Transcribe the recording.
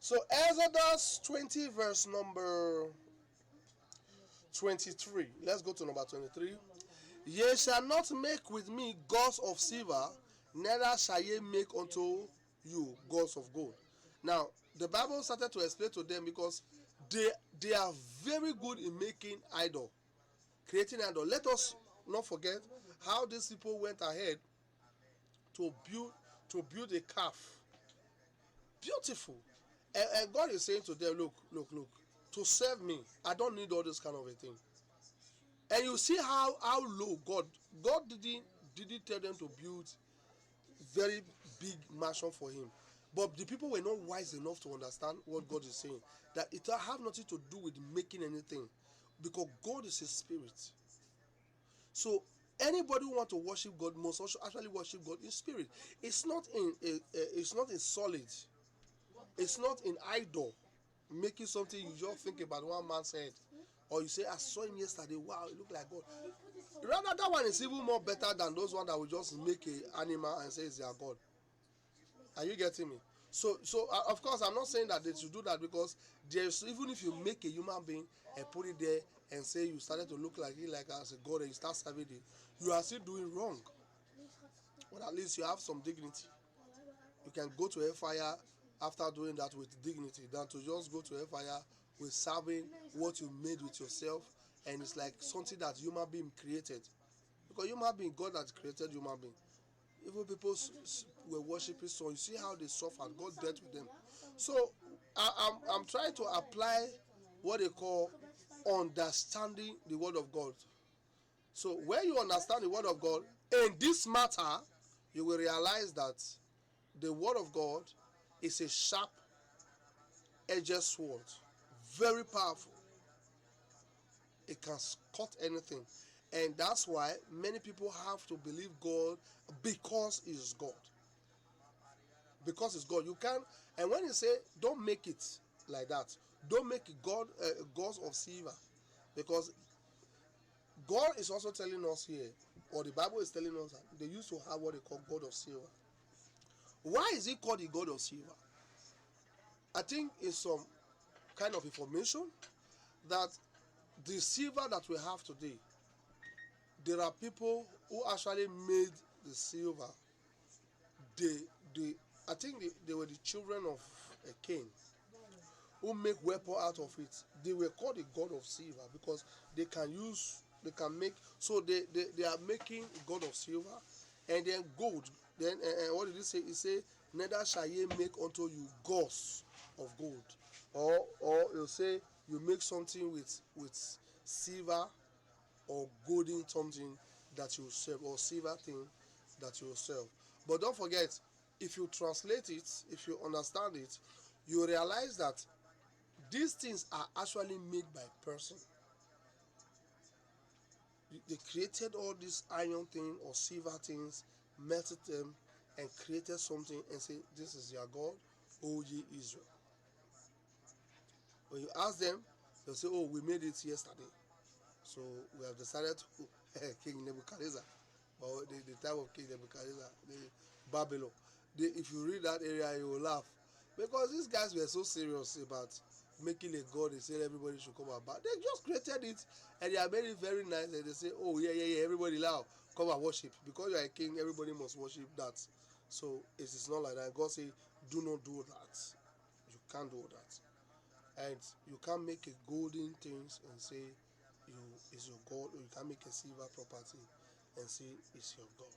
So Exodus 20 verse number 23. Let's go to number 23. Ye shall not make with me gods of silver, neither shall ye make unto you gods of gold. Now, the Bible started to explain to them because they are very good in making idol, creating idol. Let us not forget how these people went ahead to build a calf. Beautiful. And God is saying to them, look, to serve me, I don't need all this kind of a thing. And you see how low God didn't tell them to build very big mansion for him. But the people were not wise enough to understand what God is saying. That it have nothing to do with making anything, because God is a spirit. So anybody who want to worship God must also actually worship God in spirit. It's not in it's not in solid. It's not in idol, making something you just think about one man's head, or you say I saw him yesterday. Wow, it looked like God. Rather, that one is even more better than those one that will just make a animal and say it's their God. Are you getting me? So of course I'm not saying that they should do that, because there's, even if you make a human being and put it there and say you started to look like it like as a god and you start serving it, you are still doing wrong. But at least you have some dignity. You can go to hellfire after doing that with dignity than to just go to hellfire with serving what you made with yourself, and it's like something that human being created, because human being, God that created human being. Even people were worshiping, so you see how they suffered. God dealt with them. So I'm trying to apply what they call understanding the word of God. So when you understand the word of God in this matter, you will realize that the word of God is a sharp edged sword, very powerful. It can cut anything, and that's why many people have to believe God, because He's God. Because it's God. You can, and when you say don't make it like that, don't make it gods of silver, because God is also telling us here, or the Bible is telling us, that they used to have what they call God of silver. Why is it called the God of silver? I think it's some kind of information that the silver that we have today, there are people who actually made the silver. They I think they were the children of a king who make weapon out of it. They were called the god of silver because they can make, so they are making god of silver. And then gold, then what did he say? He say, neither shall ye make unto you gods of gold, or he'll say you make something with silver or golden something that you serve, or silver thing that you serve. But don't forget, if you translate it, if you understand it, you realize that these things are actually made by person. They created all these iron things or silver things, melted them, and created something and say, this is your God, O ye Israel. When you ask them, they'll say, oh, we made it yesterday. So we have decided to King Nebuchadnezzar, or the time of King Nebuchadnezzar, the Babylon. If you read that area, you will laugh, because these guys were so serious about making a god. They said everybody should come about. They just created it, and they are made it very nice. And they say, oh yeah, everybody now come and worship, because you are a king. Everybody must worship that. So it is not like that. God say, do not do that. You can't do that, and you can't make a golden things and say you is your god, or you can't make a silver property and say it's your god.